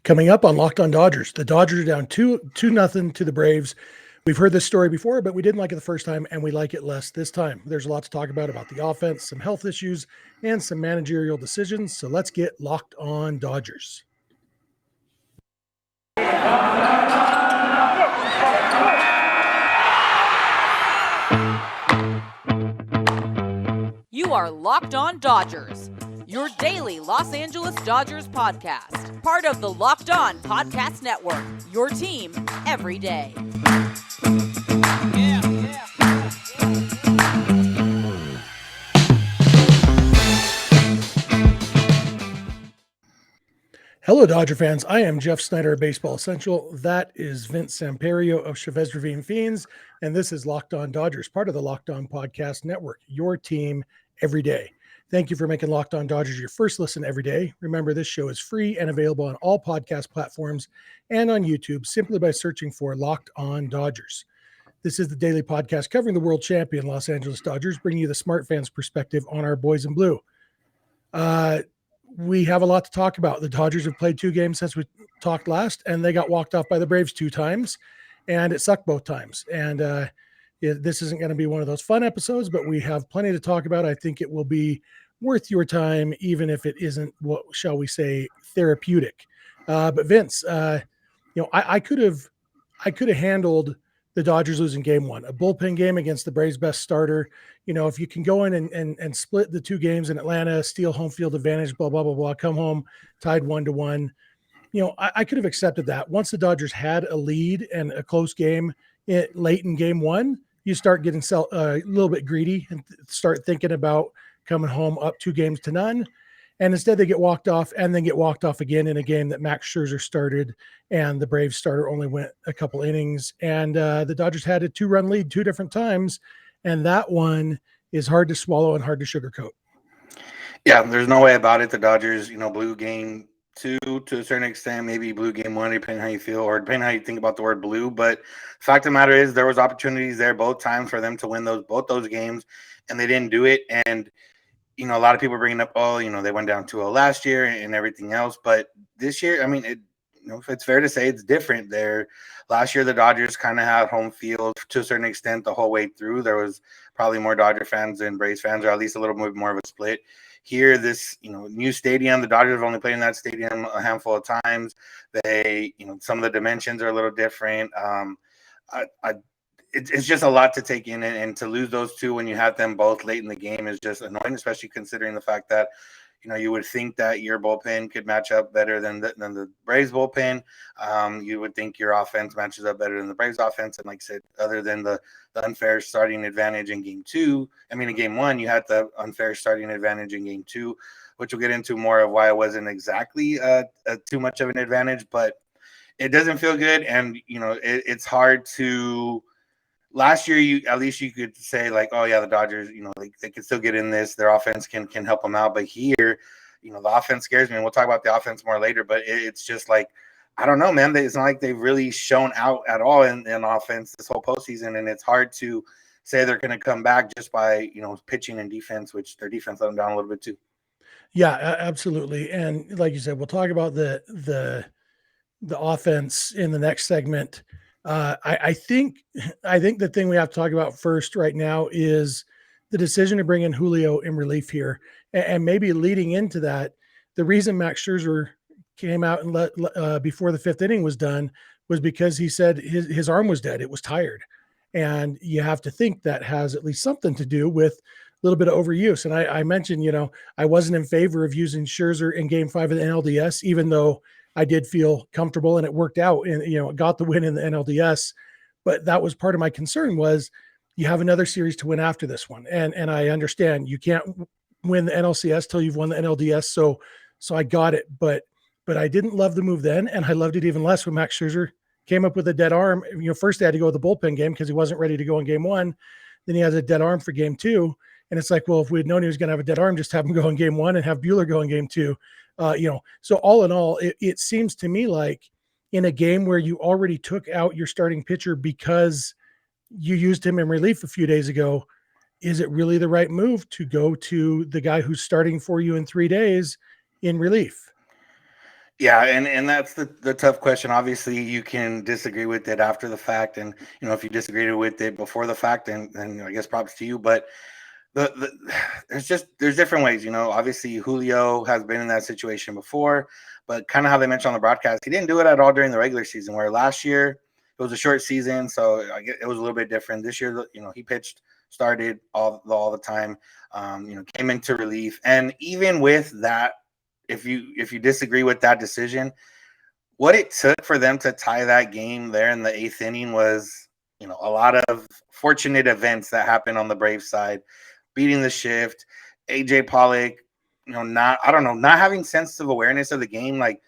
Coming up on Locked On Dodgers, the Dodgers are down 2-0 to the Braves. We've heard this story before, but we didn't like it the first time, and we like it less this time. There's a lot to talk about the offense, some health issues, and some managerial decisions. So let's get Locked On Dodgers. You are Locked On Dodgers, your daily Los Angeles Dodgers podcast. Part of the Locked On Podcast Network, your team every day. Hello, Dodger fans. I am Jeff Snider of Baseball Essential. That is Vince Samperio of Chavez Ravine Fiends. And this is Locked On Dodgers, part of the Locked On Podcast Network, your team every day. Thank you for making Locked On Dodgers your first listen every day. Remember, this show is free and available on all podcast platforms and on YouTube simply by searching for Locked On Dodgers. This is the daily podcast covering the world champion Los Angeles Dodgers, bringing you the smart fans' perspective on our boys in blue. We have a lot to talk about. The Dodgers have played 2 games since we talked last, and they got walked off by the Braves 2 times, and it sucked both times. And this isn't going to be one of those fun episodes, but we have plenty to talk about. I think it will be worth your time, even if it isn't, what shall we say, therapeutic. But Vince, I could have handled the Dodgers losing game 1, a bullpen game against the Braves' best starter. If you can go in and split the 2 games in Atlanta, steal home field advantage, blah, blah, blah, blah, come home tied 1-1. I could have accepted that. Once the Dodgers had a lead and a close game late in game 1, you start getting a little bit greedy and start thinking about coming home up 2-0. And instead they get walked off and then get walked off again in a game that Max Scherzer started, and the Braves starter only went a couple innings. And the Dodgers had a 2-run lead 2 different times. And that one is hard to swallow and hard to sugarcoat. Yeah, there's no way about it. The Dodgers, blew game 2 to a certain extent, maybe blew game 1, depending how you feel, or depending how you think about the word blue. But the fact of the matter is there was opportunities there both times for them to win both those games, and they didn't do it. And a lot of people are bringing up, they went down 2-0 last year and everything else. But this year, it's fair to say it's different there. Last year, the Dodgers kind of had home field to a certain extent the whole way through. There was probably more Dodger fans than Braves fans, or at least a little bit more of a split. Here, this, new stadium, the Dodgers have only played in that stadium a handful of times. They, some of the dimensions are a little different. It's just a lot to take in, and to lose those 2 when you had them both late in the game is just annoying, especially considering the fact that, you would think that your bullpen could match up better than the Braves bullpen. You would think your offense matches up better than the Braves offense. And like I said, other than the unfair starting advantage in game 1, you had the unfair starting advantage in game 2, which we'll get into more of why it wasn't exactly too much of an advantage, but it doesn't feel good. And, it's hard to. Last year, at least you could say, like, oh, yeah, the Dodgers, they can still get in this. Their offense can help them out. But here, the offense scares me. And we'll talk about the offense more later. But it's just like, I don't know, man. It's not like they've really shown out at all in offense this whole postseason. And it's hard to say they're going to come back just by, pitching and defense, which their defense let them down a little bit too. Yeah, absolutely. And like you said, we'll talk about the offense in the next segment. I think the thing we have to talk about first right now is the decision to bring in Julio in relief here, and maybe leading into that, the reason Max Scherzer came out and let before the 5th inning was done was because he said his arm was dead. It was tired, and you have to think that has at least something to do with a little bit of overuse. And I mentioned, I wasn't in favor of using Scherzer in Game 5 of the NLDS, even though I did feel comfortable and it worked out, and it got the win in the NLDS. But that was part of my concern, was you have another series to win after this one. And I understand you can't win the NLCS till you've won the NLDS. So I got it, but I didn't love the move then. And I loved it even less when Max Scherzer came up with a dead arm. First they had to go with the bullpen game because he wasn't ready to go in Game 1. Then he has a dead arm for Game 2. And it's like, well, if we had known he was going to have a dead arm, just have him go in Game 1 and have Buehler go in Game 2. So all in all, it seems to me like in a game where you already took out your starting pitcher because you used him in relief a few days ago, is it really the right move to go to the guy who's starting for you in 3 days in relief? Yeah, and that's the tough question. Obviously, you can disagree with it after the fact, and if you disagreed with it before the fact, then I guess props to you. But the there's different ways. Obviously Julio has been in that situation before, but kind of how they mentioned on the broadcast, he didn't do it at all during the regular season. Where last year it was a short season, so I guess it was a little bit different. This year, he pitched, started all the time. Came into relief, and even with that, if you disagree with that decision, what it took for them to tie that game there in the eighth inning was, a lot of fortunate events that happened on the Braves side, beating the shift, AJ Pollock, not having sense of awareness of the game. Like,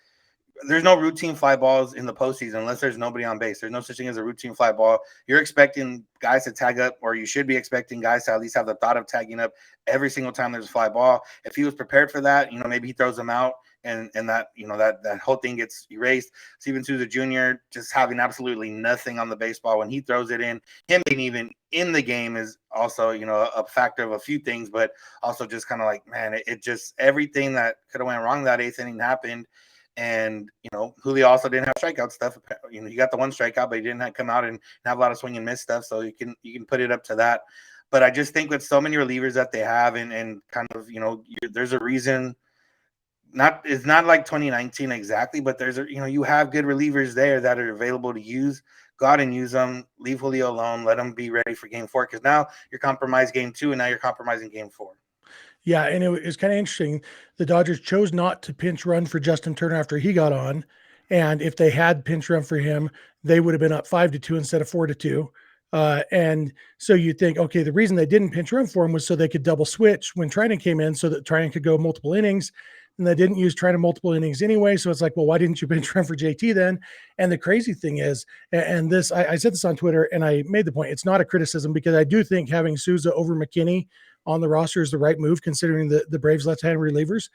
there's no routine fly balls in the postseason unless there's nobody on base. There's no such thing as a routine fly ball. You're expecting guys to tag up, or you should be expecting guys to at least have the thought of tagging up every single time there's a fly ball. If he was prepared for that, maybe he throws them out, and that that whole thing gets erased. Steven Souza Jr. just having absolutely nothing on the baseball when he throws it in. Him being even in the game is also a factor of a few things, but also just kind of like, man, it just, everything that could have went wrong that eighth inning happened. And Julio also didn't have strikeout stuff. He got the one strikeout, but he didn't come out and have a lot of swing and miss stuff. So you can put it up to that. But I just think with so many relievers that they have, and kind of there's a reason. It's not like 2019 exactly, but there's you have good relievers there that are available to use. Go out and use them. Leave Julio alone. Let him be ready for Game 4, because now you're compromised Game 2, and now you're compromising Game 4. Yeah, and it was kind of interesting. The Dodgers chose not to pinch run for Justin Turner after he got on, and if they had pinch run for him, they would have been up 5-2 instead of 4-2. And so you think, okay, the reason they didn't pinch run for him was so they could double switch when Trinan came in, so that Trinan could go multiple innings. And they didn't use Trinan multiple innings anyway. So it's like, well, why didn't you pinch run for JT then? And the crazy thing is, and this, I said this on Twitter, and I made the point, it's not a criticism, because I do think having Souza over McKinney on the roster is the right move, considering the Braves left-handed relievers.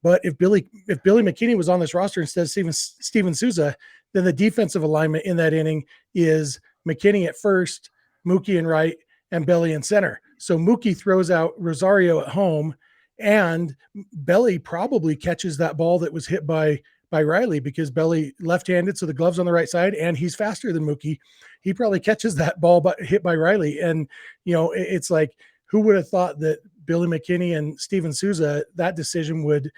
But if Billy McKinney was on this roster instead of Steven Souza, then the defensive alignment in that inning is McKinney at first, Mookie in right, and Belly in center. So Mookie throws out Rosario at home, and Belly probably catches that ball that was hit by Riley, because Belly left-handed, so the glove's on the right side, and he's faster than Mookie. He probably catches that ball hit by Riley. And, it's like, who would have thought that Billy McKinney and Steven Souza, that decision would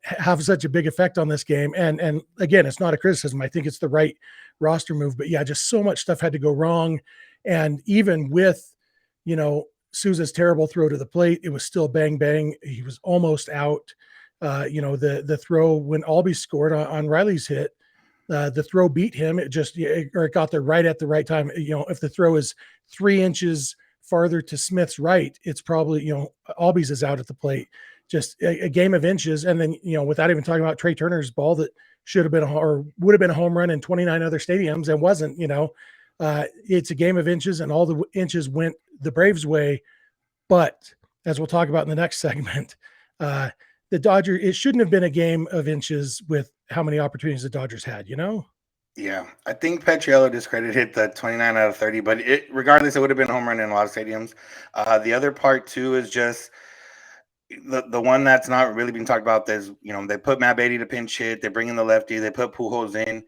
have such a big effect on this game? And again, it's not a criticism. I think it's the right roster move. But yeah, just so much stuff had to go wrong. And even with, Souza's terrible throw to the plate, it was still bang, bang. He was almost out. The throw when Albie scored on Riley's hit, the throw beat him. It got there right at the right time. If the throw is 3 inches farther to Smith's right, it's probably, Albies is out at the plate. Just a game of inches. And then, without even talking about Trey Turner's ball that should have been or would have been a home run in 29 other stadiums and wasn't, it's a game of inches, and all the inches went the Braves' way. But as we'll talk about in the next segment, the Dodgers, it shouldn't have been a game of inches with how many opportunities the Dodgers had, Yeah, I think Petriello discredited the 29 out of 30, but regardless, it would have been a home run in a lot of stadiums. The other part too is just the one that's not really being talked about. Is they put Matt Beatty to pinch hit, they bring in the lefty, they put Pujols in.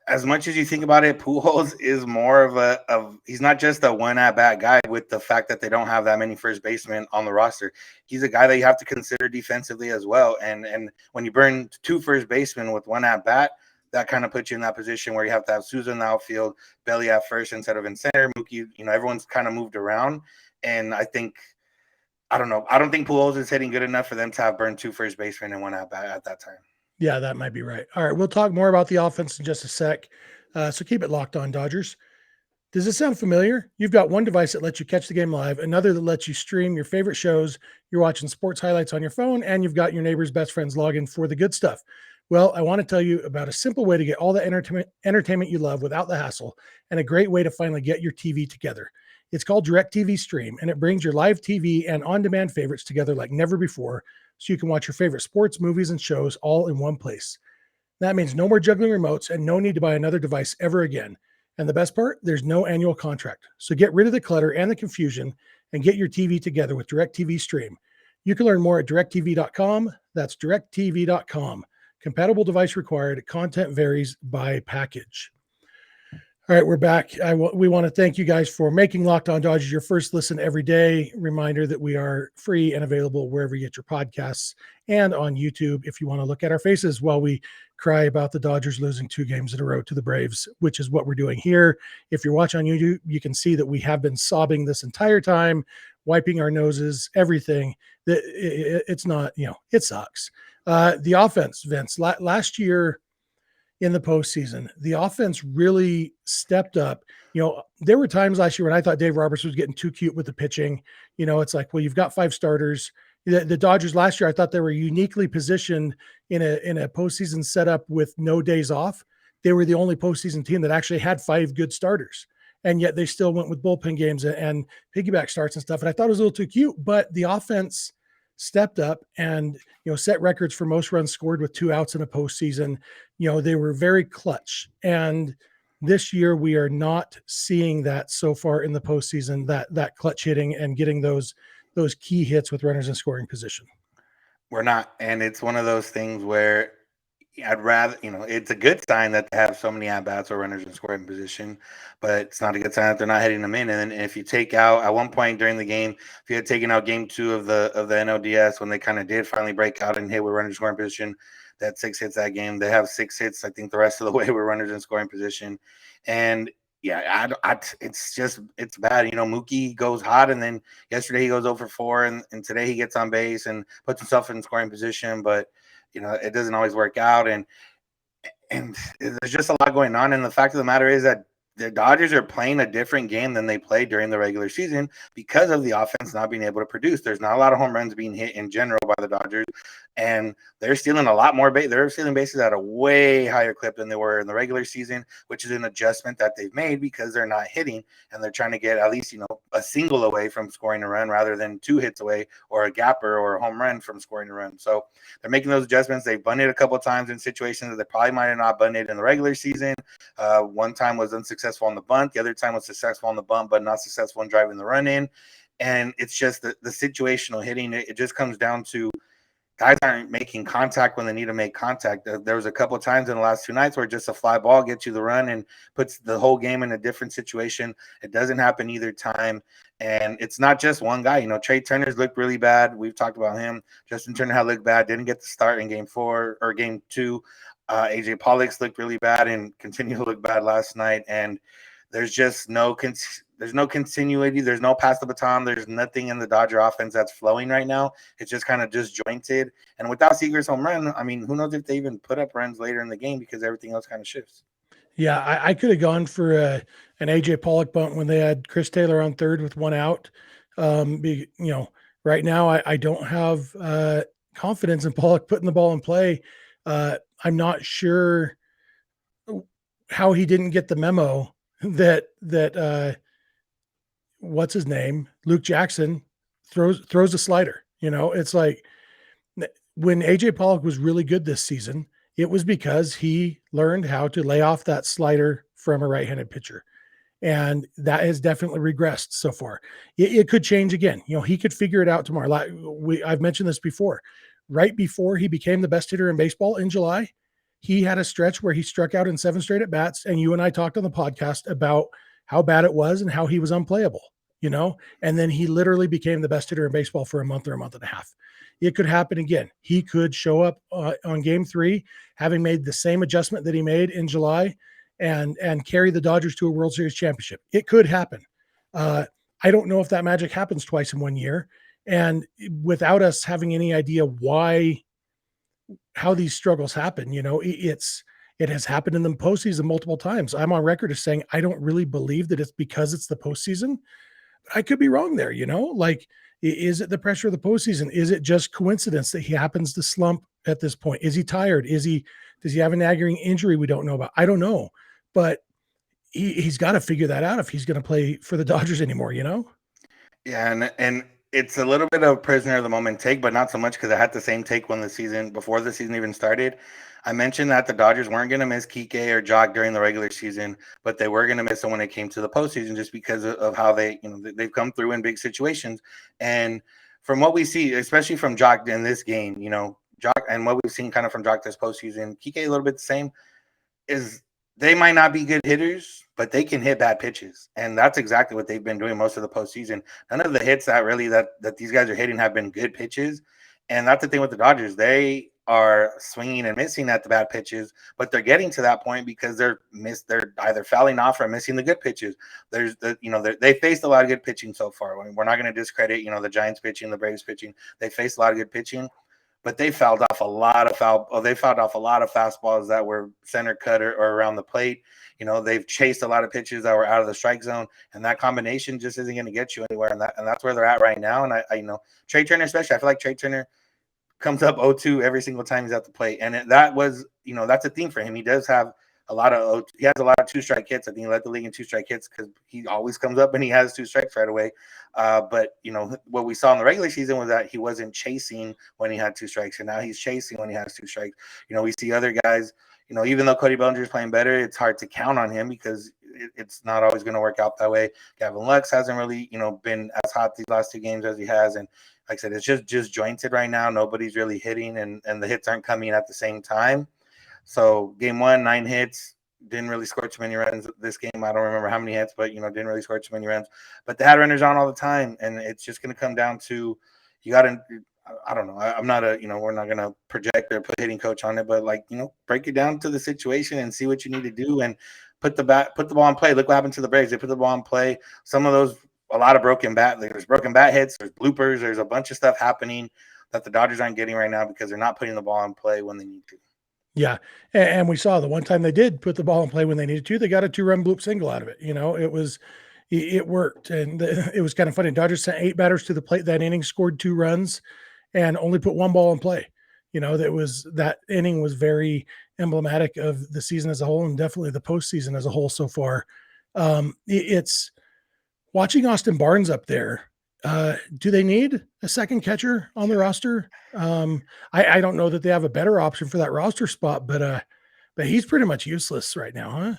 As much as you think about it, Pujols is more of he's not just a one at bat guy. With the fact that they don't have that many first basemen on the roster, he's a guy that you have to consider defensively as well. And when you burn 2 first basemen with one at bat, that kind of puts you in that position where you have to have Souza in the outfield, Belly at first instead of in center. Mookie, everyone's kind of moved around. And I don't know. I don't think Pujols is hitting good enough for them to have burned 2 first basemen and one at bat at that time. Yeah, that might be right. All right, we'll talk more about the offense in just a sec. So keep it locked on, Dodgers. Does this sound familiar? You've got one device that lets you catch the game live, another that lets you stream your favorite shows. You're watching sports highlights on your phone, and you've got your neighbor's best friend's login for the good stuff. Well, I want to tell you about a simple way to get all the entertainment you love without the hassle, and a great way to finally get your TV together. It's called DirecTV Stream, and it brings your live TV and on-demand favorites together like never before, so you can watch your favorite sports, movies, and shows all in one place. That means no more juggling remotes and no need to buy another device ever again. And the best part, there's no annual contract. So get rid of the clutter and the confusion and get your TV together with DirecTV Stream. You can learn more at directtv.com. That's directtv.com. Compatible device required. Content varies by package. All right, we're back. We want to thank you guys for making Locked On Dodgers your first listen every day. Reminder that we are free and available wherever you get your podcasts and on YouTube if you want to look at our faces while we cry about the Dodgers losing 2 games in a row to the Braves, which is what we're doing here. If you're watching on YouTube, you can see that we have been sobbing this entire time, wiping our noses, everything. It's not, it sucks. The offense, Vince, last year, in the postseason, the offense really stepped up. There were times last year when I thought Dave Roberts was getting too cute with the pitching. It's like, well, you've got 5 starters. The Dodgers last year, I thought they were uniquely positioned in a postseason setup with no days off. They were the only postseason team that actually had 5 good starters, and yet they still went with bullpen games and piggyback starts and stuff. And I thought it was a little too cute, but the offense stepped up and set records for most runs scored with 2 outs in a postseason. They were very clutch, and this year we are not seeing that so far in the postseason, that clutch hitting and getting those key hits with runners in scoring position. We're not, and it's one of those things where I'd rather, it's a good sign that they have so many at-bats or runners in scoring position, but it's not a good sign that they're not hitting them in. And then if you take out, at one point during the game, if you had taken out game 2 of the NLDS, when they kind of did finally break out and hit with runners in scoring position, that 6 hits that game. They have 6 hits, I think, the rest of the way with runners in scoring position. And yeah, it's bad. Mookie goes hot, and then yesterday he goes 0 for 4, and today he gets on base and puts himself in scoring position, but it doesn't always work out, and there's just a lot going on. And the fact of the matter is that the Dodgers are playing a different game than they played during the regular season because of the offense not being able to produce. There's not a lot of home runs being hit in general by the Dodgers, and they're stealing a lot more base. They're stealing bases at a way higher clip than they were in the regular season, which is an adjustment that they've made because they're not hitting, and they're trying to get at least, a single away from scoring a run rather than 2 hits away or a gapper or a home run from scoring a run. So they're making those adjustments. They've bunted a couple of times in situations that they probably might have not bunted in the regular season. One time was unsuccessful on the bunt. The other time was successful on the bunt, but not successful in driving the run in. And it's just the situational hitting. It just comes down to guys aren't making contact when they need to make contact. There was a couple of times in the last 2 nights where just a fly ball gets you the run and puts the whole game in a different situation. It doesn't happen either time. And it's not just one guy. Trey Turner's looked really bad. We've talked about him. Justin Turner had looked bad. Didn't get the start in game 4 or game 2. AJ Pollock's looked really bad and continued to look bad last night. And there's just there's no continuity. There's no pass the baton. There's nothing in the Dodger offense that's flowing right now. It's just kind of disjointed. And without Seager's home run, I mean, who knows if they even put up runs later in the game because everything else kind of shifts. Yeah, I could have gone for an AJ Pollock bunt when they had Chris Taylor on third with 1 out. Right now I don't have confidence in Pollock putting the ball in play. I'm not sure how he didn't get the memo that what's his name? Luke Jackson throws a slider. It's like when AJ Pollock was really good this season, it was because he learned how to lay off that slider from a right-handed pitcher. And that has definitely regressed so far. It could change again. He could figure it out tomorrow. I've mentioned this before. Right before he became the best hitter in baseball in July, he had a stretch where he struck out in 7 straight at-bats, and you and I talked on the podcast about how bad it was and how he was unplayable, and then he literally became the best hitter in baseball for a month or a month and a half. It could happen again. He could show up on game 3, having made the same adjustment that he made in July and carry the Dodgers to a World Series championship. It could happen. I don't know if that magic happens twice in 1 year. And without us having any idea how these struggles happen, it has happened in the postseason multiple times. I'm on record as saying I don't really believe that it's because it's the postseason. I could be wrong there. Is it the pressure of the postseason? Is it just coincidence that he happens to slump at this point? Is he tired? Does he have a nagging injury we don't know about? I don't know, but he's got to figure that out if he's going to play for the Dodgers anymore. Yeah, and it's a little bit of prisoner of the moment take, but not so much because I had the same take before the season even started. I mentioned that the Dodgers weren't going to miss Kike or Jock during the regular season, but they were going to miss them when it came to the postseason just because of how they've come through in big situations. And from what we see, especially from Jock in this game, Jock and what we've seen kind of from Jock this postseason, Kike a little bit the same, is they might not be good hitters, but they can hit bad pitches. And that's exactly what they've been doing most of the postseason. None of the hits that these guys are hitting have been good pitches. And that's the thing with the Dodgers. They are swinging and missing at the bad pitches, but they're getting to that point because they're either fouling off or missing the good pitches. They faced a lot of good pitching so far. We're not going to discredit, the Giants pitching, the Braves pitching. They faced a lot of good pitching, but they fouled off a lot of fastballs that were center cut or around the plate. They've chased a lot of pitches that were out of the strike zone, and that combination just isn't going to get you anywhere. And that's where they're at right now. And I Trey Turner, especially, I feel like Trey Turner comes up 0-2 every single time he's at the plate. And that's a theme for him. He does have he has a lot of 2-strike hits. I think he led the league in 2-strike hits because he always comes up and he has 2 strikes right away. But what we saw in the regular season was that he wasn't chasing when he had 2 strikes, and now he's chasing when he has 2 strikes. We see other guys, even though Cody Bellinger is playing better, it's hard to count on him because it's not always going to work out that way. Gavin Lux hasn't really, been as hot these last 2 games as he has. And like I said, it's just jointed right now. Nobody's really hitting, and the hits aren't coming at the same time. So game 1, 9 hits, didn't really score too many runs this game. I don't remember how many hits, but, didn't really score too many runs. But they had runners on all the time, and it's just going to come down to you got to – I don't know. I'm not we're not going to project or put hitting coach on it, but, break it down to the situation and see what you need to do and put the ball in play. Look what happened to the Braves. They put the ball in play. Some of those – a lot of there's broken bat hits, there's bloopers, there's a bunch of stuff happening that the Dodgers aren't getting right now because they're not putting the ball in play when they need to. Yeah. And we saw the one time they did put the ball in play when they needed to, they got a 2-run bloop single out of it. It worked. And it was kind of funny. Dodgers sent 8 batters to the plate that inning, scored 2 runs, and only put 1 ball in play. That inning was very emblematic of the season as a whole, and definitely the postseason as a whole so far. It's watching Austin Barnes up there. Do they need a second catcher on the roster? I don't know that they have a better option for that roster spot, but he's pretty much useless right now, huh?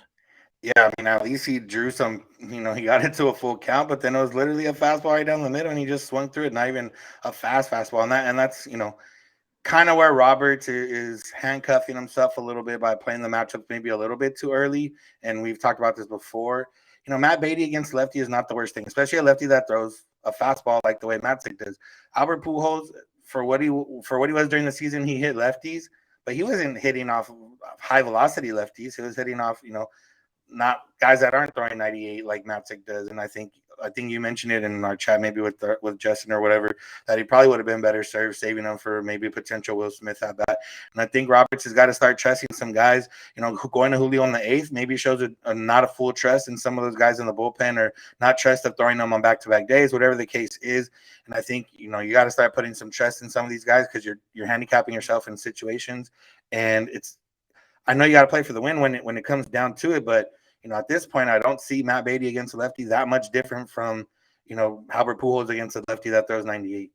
Yeah, I mean, at least he drew some, he got into a full count, but then it was literally a fastball right down the middle, and he just swung through it, not even a fast fastball. And that's, kind of where Roberts is handcuffing himself a little bit by playing the matchup maybe a little bit too early. And we've talked about this before. Matt Beatty against lefty is not the worst thing, especially a lefty that throws a fastball like the way Matzik does. Albert Pujols, for what he was during the season, he hit lefties, but he wasn't hitting off high velocity lefties. He was hitting off, not guys that aren't throwing 98 like Matzik does. And I think you mentioned it in our chat, maybe with Justin or whatever, that he probably would have been better served saving him for maybe a potential Will Smith at bat. And I think Roberts has got to start trusting some guys, going to Julio on the 8th, maybe shows not a full trust in some of those guys in the bullpen, or not trust of throwing them on back-to-back days, whatever the case is. And I think, you got to start putting some trust in some of these guys, because you're handicapping yourself in situations. And I know you got to play for the win when it comes down to it, but at this point, I don't see Matt Beatty against a lefty that much different from, Albert Pujols against a lefty that throws 98.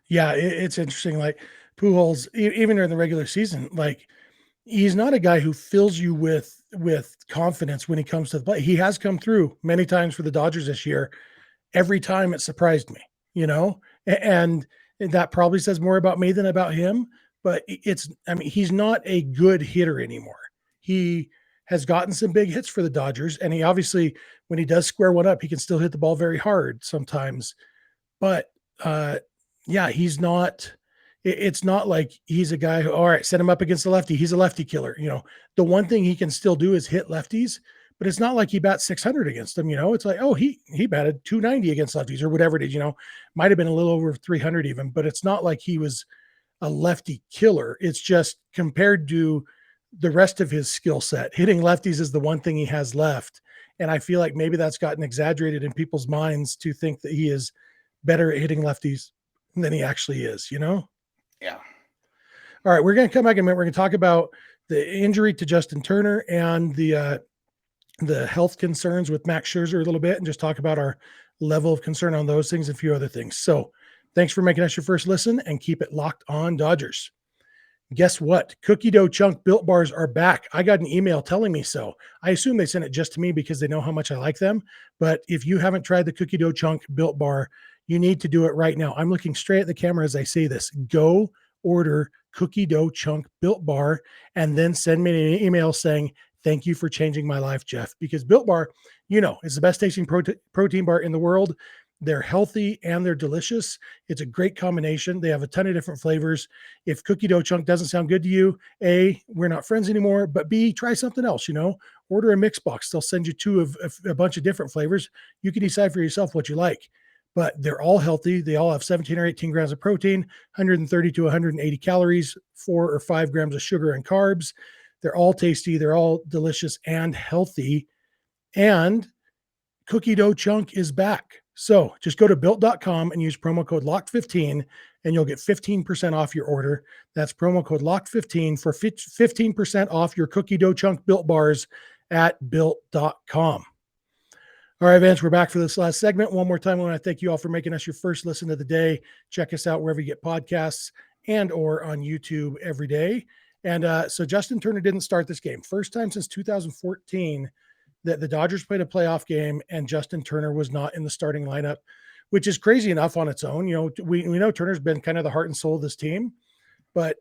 Yeah, it's interesting. Like Pujols, even during the regular season, like he's not a guy who fills you with confidence when he comes to the play. He has come through many times for the Dodgers this year. Every time it surprised me, and that probably says more about me than about him. But he's not a good hitter anymore. He has gotten some big hits for the Dodgers, and he obviously, when he does square one up, he can still hit the ball very hard sometimes. But he's not. It's not like he's a guy who, all right, set him up against the lefty. He's a lefty killer. The one thing he can still do is hit lefties, but it's not like he bats 600 against them. It's like, oh, he batted 290 against lefties or whatever it is. Might have been a little over 300 even, but it's not like he was a lefty killer. It's just compared to the rest of his skill set, hitting lefties is the one thing he has left. And I feel like maybe that's gotten exaggerated in people's minds to think that he is better at hitting lefties than he actually is, Yeah. All right. We're going to come back in a minute. We're going to talk about the injury to Justin Turner and the health concerns with Max Scherzer a little bit, and just talk about our level of concern on those things and a few other things. So thanks for making us your first listen, and keep it locked on Dodgers. Guess what? Cookie dough chunk Built Bars are back. I got an email telling me so. I assume they sent it just to me because they know how much I like them. But if you haven't tried the cookie dough chunk Built Bar, you need to do it right now. I'm looking straight at the camera as I say this. Go order cookie dough chunk Built Bar, and then send me an email saying, thank you for changing my life, Jeff. Because Built Bar, is the best tasting protein bar in the world. They're healthy and they're delicious. It's a great combination. They have a ton of different flavors. If cookie dough chunk doesn't sound good to you, A, we're not friends anymore, but B, try something else, order a mix box. They'll send you two of a bunch of different flavors. You can decide for yourself what you like, but they're all healthy. They all have 17 or 18 grams of protein, 130 to 180 calories, 4 or 5 grams of sugar and carbs. They're all tasty. They're all delicious and healthy. And cookie dough chunk is back. So just go to built.com and use promo code LOCKED15 and you'll get 15% off your order. That's promo code LOCKED15 for 15% off your cookie dough chunk Built Bars at built.com. All right, Vance, we're back for this last segment. One more time, I want to thank you all for making us your first listen of the day. Check us out wherever you get podcasts and or on YouTube every day. And so Justin Turner didn't start this game. First time since 2014 that the Dodgers played a playoff game and Justin Turner was not in the starting lineup, which is crazy enough on its own. We know Turner's been kind of the heart and soul of this team, but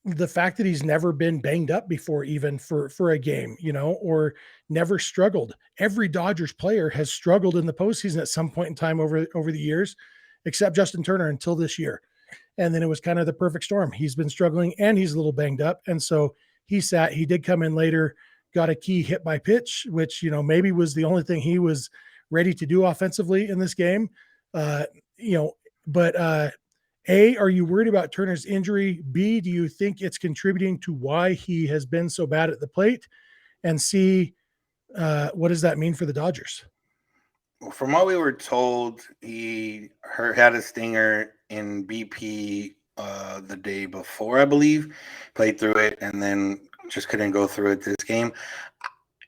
the fact that he's never been banged up before, even for a game, or never struggled. Every Dodgers player has struggled in the postseason at some point in time over the years, except Justin Turner until this year. And then it was kind of the perfect storm. He's been struggling and he's a little banged up. And so he did come in later, got a key hit by pitch, which, maybe was the only thing he was ready to do offensively in this game. But A, are you worried about Turner's injury? B, do you think it's contributing to why he has been so bad at the plate? And C, what does that mean for the Dodgers? Well, from what we were told, he had a stinger in BP the day before, I believe, played through it, and then just couldn't go through it this game.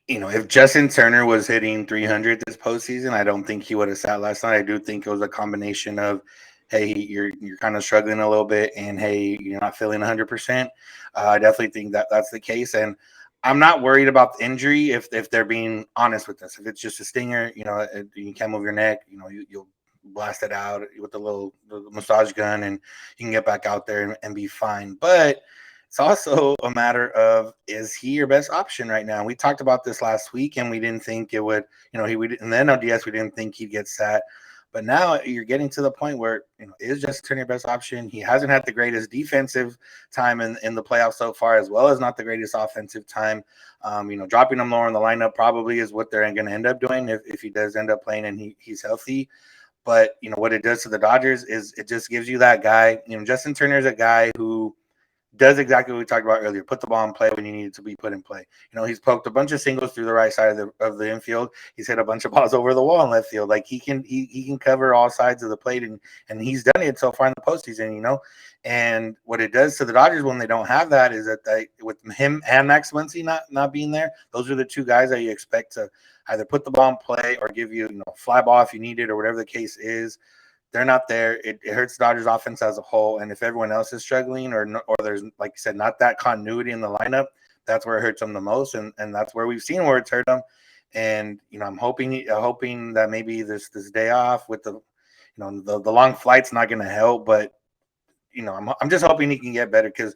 If Justin Turner was hitting 300 this postseason, I don't think he would have sat last night. I do think it was a combination of, hey, you're kind of struggling a little bit, and hey, you're not feeling 100%. I definitely think that's the case, and I'm not worried about the injury if they're being honest with us. If it's just a stinger, you can't move your neck, you'll blast it out with the massage gun, and you can get back out there and be fine. But it's also a matter of, is he your best option right now? We talked about this last week, and we didn't think it would, he would, in the NLDS, we didn't think he'd get sat. But now you're getting to the point where, is Justin Turner your best option? He hasn't had the greatest defensive time in the playoffs so far, as well as not the greatest offensive time. Dropping him lower in the lineup probably is what they're going to end up doing if he does end up playing and he's healthy. But, what it does to the Dodgers is it just gives you that guy. Justin Turner is a guy who does exactly what we talked about earlier. Put the ball in play when you need it to be put in play. He's poked a bunch of singles through the right side of the infield. He's hit a bunch of balls over the wall in left field. Like he can cover all sides of the plate, and he's done it so far in the postseason. And what it does to the Dodgers when they don't have that is that with him and Max Scherzer not being there, those are the two guys that you expect to either put the ball in play or give you fly ball if you need it or whatever the case is. They're not there. It hurts the Dodgers offense as a whole. And if everyone else is struggling or there's, like you said, not that continuity in the lineup, that's where it hurts them the most. And that's where we've seen where it's hurt them. And, I'm hoping that maybe this day off with the long flight's not going to help. But, I'm just hoping he can get better because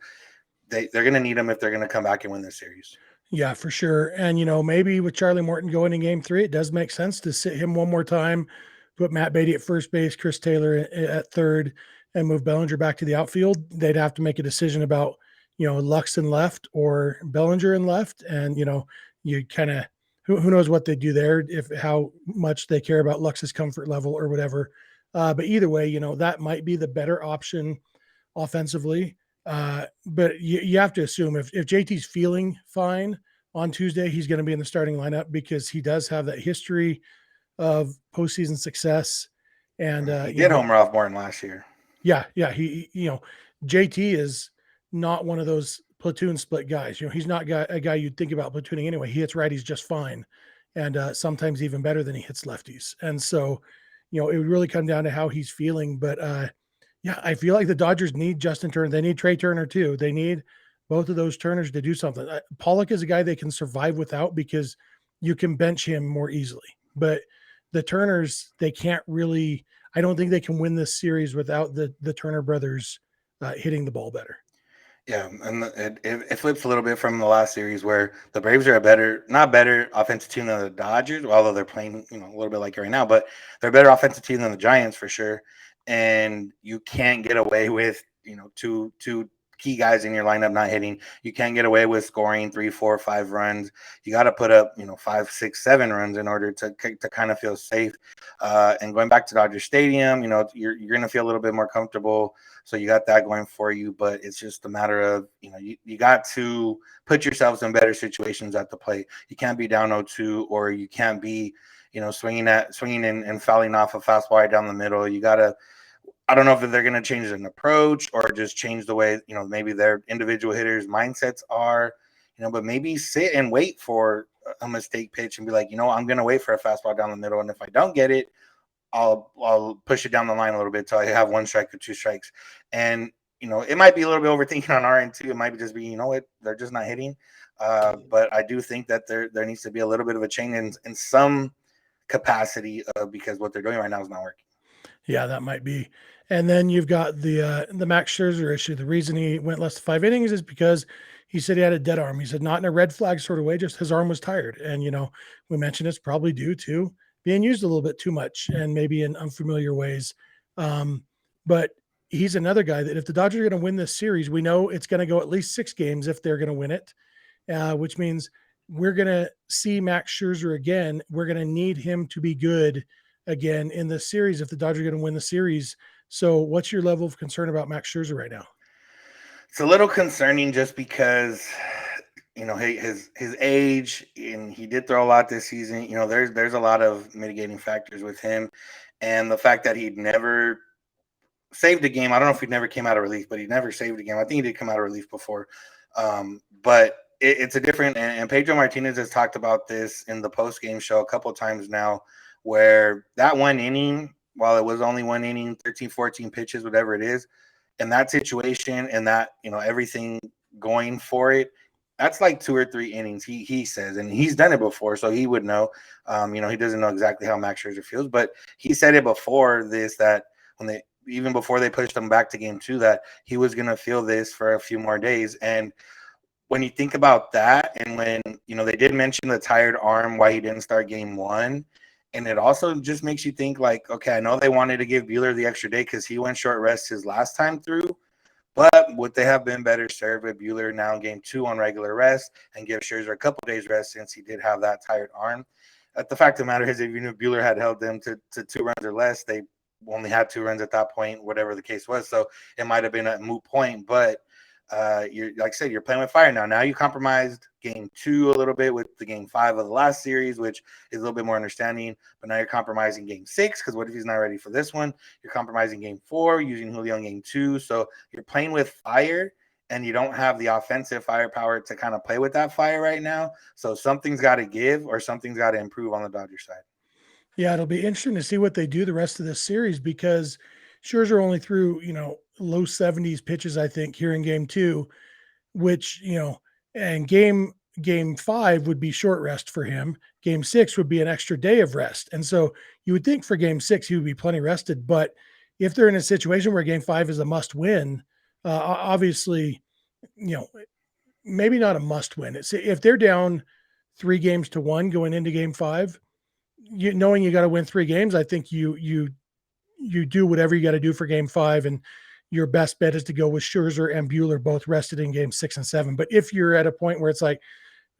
they're going to need him if they're going to come back and win this series. Yeah, for sure. And, maybe with Charlie Morton going in game 3, it does make sense to sit him one more time, put Matt Beatty at first base, Chris Taylor at third, and move Bellinger back to the outfield. They'd have to make a decision about, Lux in left or Bellinger in left. And, you kind of, who knows what they do there, how much they care about Lux's comfort level or whatever. But either way, that might be the better option offensively. But you have to assume if JT's feeling fine on Tuesday, he's going to be in the starting lineup because he does have that history of postseason success. And he did homer off Morton last year. Yeah. He JT is not one of those platoon split guys. He's not a guy you'd think about platooning anyway. He hits righties just fine, and sometimes even better than he hits lefties. And so, it would really come down to how he's feeling. But yeah, I feel like the Dodgers need Justin Turner. They need Trey Turner too. They need both of those Turners to do something. Pollock is a guy they can survive without because you can bench him more easily. But the Turners, they can't really. I don't think they can win this series without the Turner brothers hitting the ball better. Yeah, and it flips a little bit from the last series where the Braves are a better, not better offensive team than the Dodgers, although they're playing, a little bit like right now, but they're a better offensive team than the Giants for sure. And you can't get away with, two key guys in your lineup not hitting. You can't get away with scoring 3, 4, 5 runs. You got to put up, 5, 6, 7 runs in order to kind of feel safe. And going back to Dodger Stadium, you're going to feel a little bit more comfortable, so you got that going for you, but it's just a matter of, you got to put yourselves in better situations at the plate. You can't be down 0-2, or you can't be, swinging and fouling off a fastball right down the middle. You got to, I don't know if they're going to change an approach or just change the way, maybe their individual hitters' mindsets are, but maybe sit and wait for a mistake pitch and be like, I'm going to wait for a fastball down the middle. And if I don't get it, I'll push it down the line a little bit till I have 1 strike or 2 strikes. And, it might be a little bit overthinking on our end too. It might be just be, they're just not hitting. But I do think that there needs to be a little bit of a change in some capacity, because what they're doing right now is not working. Yeah, that might be. And then you've got the Max Scherzer issue. The reason he went less than 5 innings is because he said he had a dead arm. He said not in a red flag sort of way, just his arm was tired. And we mentioned it's probably due to being used a little bit too much and maybe in unfamiliar ways. But he's another guy that if the Dodgers are going to win this series, we know it's going to go at least 6 games if they're going to win it, which means we're going to see Max Scherzer again. We're going to need him to be good again in the series if the Dodgers are going to win the series. So what's your level of concern about Max Scherzer right now? It's a little concerning just because, his age, and he did throw a lot this season. There's a lot of mitigating factors with him, and the fact that he'd never saved a game. I don't know if he never came out of relief, but he never saved a game. I think he did come out of relief before. But it's a different, and Pedro Martinez has talked about this in the post-game show a couple of times now, where that 1 inning, while it was only 1 inning, 13, 14 pitches, whatever it is, in that situation and that, everything going for it, that's like 2 or 3 innings, he says, and he's done it before, so he would know. He doesn't know exactly how Max Scherzer feels, but he said it before this, that even before they pushed him back to game 2, that he was going to feel this for a few more days. And when you think about that, and when, they did mention the tired arm, why he didn't start game 1, and it also just makes you think like, okay, I know they wanted to give Buehler the extra day because he went short rest his last time through, but would they have been better served with Buehler now in game 2 on regular rest and give Scherzer a couple days rest since he did have that tired arm? The fact of the matter is, even if Buehler had held them to 2 runs or less, they only had 2 runs at that point, whatever the case was. So it might have been a moot point, but you're, like I said, you're playing with fire now. Now you compromised game 2 a little bit with the game 5 of the last series, which is a little bit more understanding. But now you're compromising game 6 because what if he's not ready for this one? You're compromising game 4 using Julio in game 2. So you're playing with fire, and you don't have the offensive firepower to kind of play with that fire right now. So something's got to give, or something's got to improve on the Dodgers side. Yeah, it'll be interesting to see what they do the rest of this series because Scherzer only threw, low 70s pitches, I think, here in game 2, which, and game 5 would be short rest for him. Game 6 would be an extra day of rest. And so you would think for game 6, he would be plenty rested. But if they're in a situation where game 5 is a must win, obviously, maybe not a must win. It's if they're down 3-1 going into game 5, knowing you got to win 3 games, I think you do whatever you got to do for game 5, and your best bet is to go with Scherzer and Buehler both rested in game 6 and 7. But if you're at a point where it's like,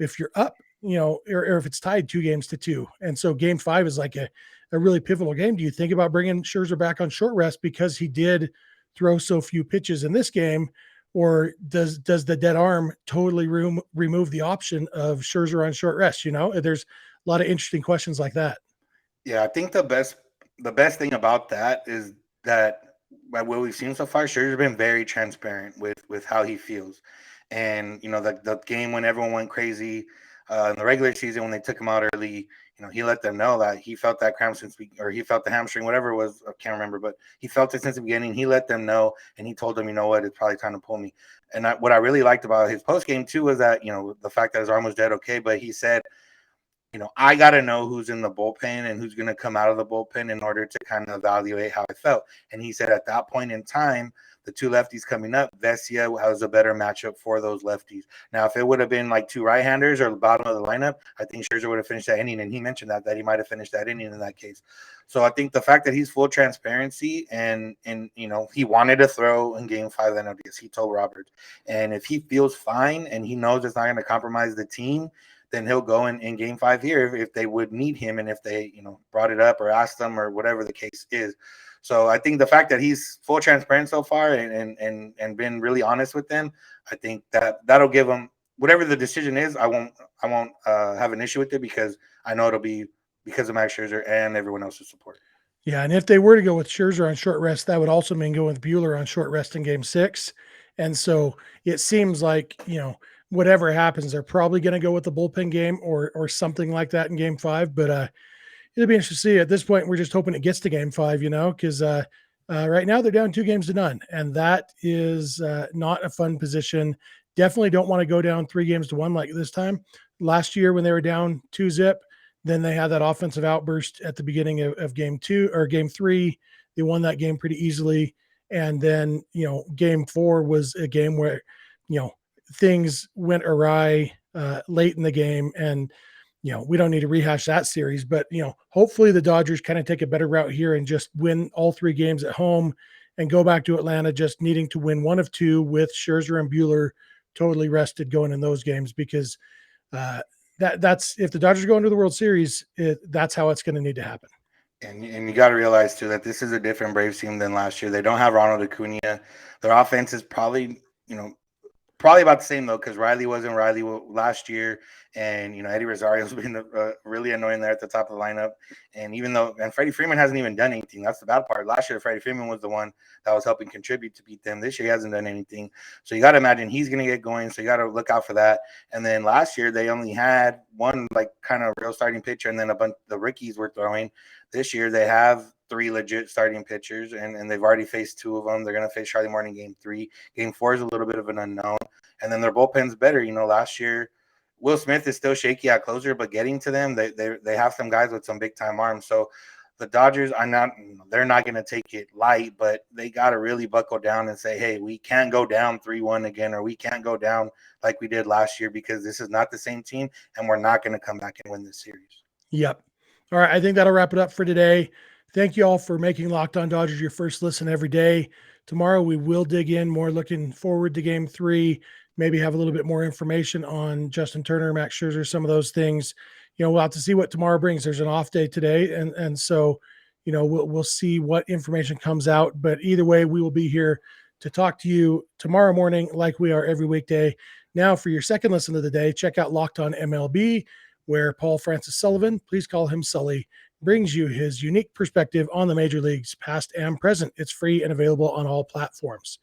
if you're up, or if it's tied 2-2, and so game 5 is like a really pivotal game, do you think about bringing Scherzer back on short rest because he did throw so few pitches in this game? Or does the dead arm totally remove the option of Scherzer on short rest? There's a lot of interesting questions like that. Yeah, I think the best thing about that is that by what we've seen so far, Scherzer's been very transparent with how he feels. And the game when everyone went crazy in the regular season when they took him out early, he let them know that he felt that cramp or he felt the hamstring, whatever it was, I can't remember, but he felt it since the beginning. He let them know, and he told them, what, it's probably time to pull me. And what I really liked about his post game too was that the fact that his arm was dead, okay, but he said, I got to know who's in the bullpen and who's going to come out of the bullpen in order to kind of evaluate how I felt. And he said at that point in time, the two lefties coming up, Vesia has a better matchup for those lefties. Now, if it would have been like two right-handers or the bottom of the lineup, I think Scherzer would have finished that inning, and he mentioned that he might have finished that inning in that case. So I think the fact that he's full transparency and he wanted to throw in Game 5 of the NLCS, he told Robert, and if he feels fine and he knows it's not going to compromise the team, then he'll go in Game 5 here if they would need him and if they brought it up or asked them or whatever the case is. So I think the fact that he's full transparent so far and been really honest with them, I think that'll give him whatever the decision is. I won't have an issue with it because I know it'll be because of Max Scherzer and everyone else's support. Yeah, and if they were to go with Scherzer on short rest, that would also mean going with Buehler on short rest in Game 6. And so it seems like whatever happens, they're probably going to go with the bullpen game or something like that in Game 5. But it'll be interesting to see. At this point, we're just hoping it gets to Game 5, because right now they're down 2-0, and that is not a fun position. Definitely don't want to go down 3-1 like this time. Last year when they were down 2-0, then they had that offensive outburst at the beginning of Game 2 or Game 3. They won that game pretty easily, and then Game 4 was a game where things went awry late in the game, and we don't need to rehash that series, but hopefully the Dodgers kind of take a better route here and just win all 3 games at home and go back to Atlanta just needing to win 1 of 2 with Scherzer and Buehler totally rested going in those games, because that's if the Dodgers go into the World Series, that's how it's going to need to happen. And you got to realize too that this is a different Braves team than last year. They don't have Ronald Acuna. Their offense is probably about the same though, because Riley wasn't Riley last year, and Eddie Rosario's been really annoying there at the top of the lineup. And Freddie Freeman hasn't even done anything. That's the bad part. Last year, Freddie Freeman was the one that was helping contribute to beat them. This year, he hasn't done anything. So you got to imagine he's going to get going. So you got to look out for that. And then last year, they only had one kind of real starting pitcher, and then a bunch of the rookies were throwing. This year, they have 3 legit starting pitchers, and they've already faced 2 of them. They're going to face Charlie Morton in Game 3. Game 4 is a little bit of an unknown. And then their bullpen's better. Last year, Will Smith is still shaky at closer, but getting to them, they have some guys with some big-time arms. So the Dodgers they're not going to take it light, but they got to really buckle down and say, hey, we can't go down 3-1 again, or we can't go down like we did last year, because this is not the same team, and we're not going to come back and win this series. Yep. All right, I think that'll wrap it up for today. Thank you all for making Locked On Dodgers your first listen every day. Tomorrow we will dig in more, looking forward to Game 3, maybe have a little bit more information on Justin Turner, Max Scherzer, some of those things. We'll have to see what tomorrow brings. There's an off day today, and so we'll see what information comes out. But either way, we will be here to talk to you tomorrow morning like we are every weekday. Now, for your second listen of the day, check out Locked On MLB, where Paul Francis Sullivan, please call him Sully, brings you his unique perspective on the major leagues, past and present. It's free and available on all platforms.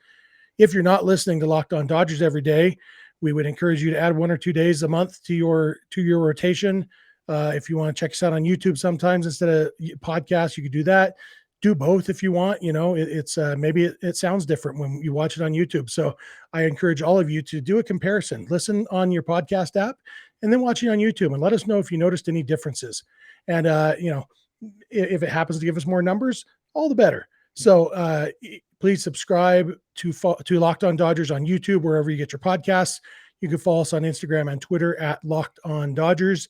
If you're not listening to Locked On Dodgers every day, we would encourage you to add 1 or 2 days a month to your rotation. If you want to check us out on YouTube sometimes instead of podcasts, you could do that. Do both if you want. It's maybe it sounds different when you watch it on YouTube. So I encourage all of you to do a comparison. Listen on your podcast app and then watch it on YouTube, and let us know if you noticed any differences. And if it happens to give us more numbers, all the better. So please subscribe to Locked On Dodgers on YouTube, wherever you get your podcasts. You can follow us on Instagram and Twitter at Locked On Dodgers.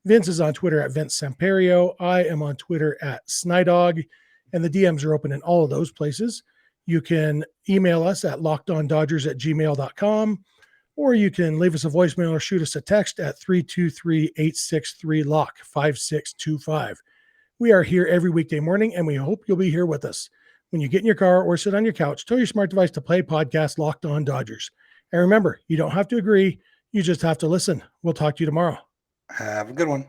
Vince is on Twitter at Vince Samperio. I am on Twitter at Snidog, and the DMs are open in all of those places. You can email us at lockedondodgers@gmail.com, or you can leave us a voicemail or shoot us a text at 323-863-LOCK 5625. We are here every weekday morning, and we hope you'll be here with us. When you get in your car or sit on your couch, tell your smart device to play podcast Locked On Dodgers. And remember, you don't have to agree. You just have to listen. We'll talk to you tomorrow. Have a good one.